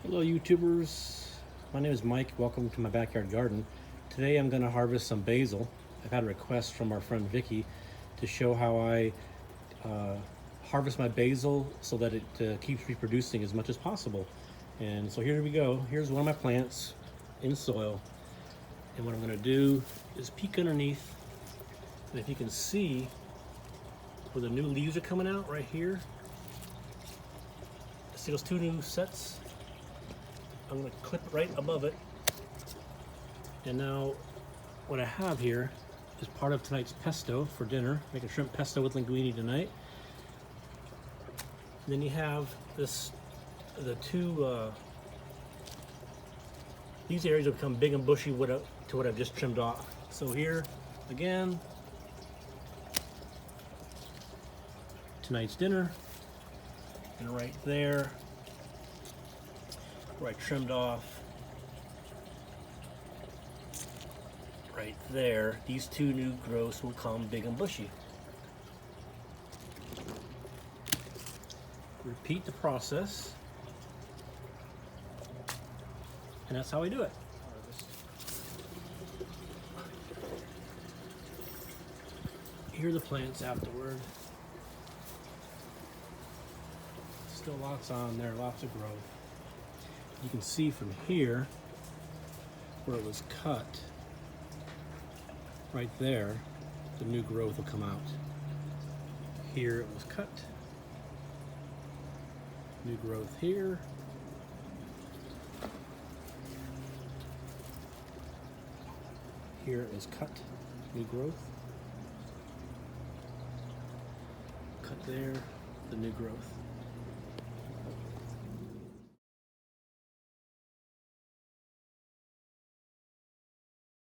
Hello YouTubers, my name is Mike. Welcome to my backyard garden. Today I'm going to harvest some basil. I've had a request from our friend Vicky to show how I harvest my basil so that it keeps reproducing as much as possible. And so here we go. Here's one of my plants in soil. And what I'm going to do is peek underneath. And if you can see where the new leaves are coming out right here, see those two new sets? I'm going to clip right above it. And now what I have here is part of tonight's pesto for dinner. Making shrimp pesto with linguine tonight. And then you have this, these areas will become big and bushy to what I've just trimmed off. So here, again, tonight's dinner, and right there, where I trimmed off, right there, these two new growths will come big and bushy. Repeat the process, and that's how I do it. Here are the plants afterward. Still lots on there, lots of growth. You can see from here where it was cut, right there, the new growth will come out. Here it was cut, new growth here. Here it was cut, new growth. Cut there, the new growth.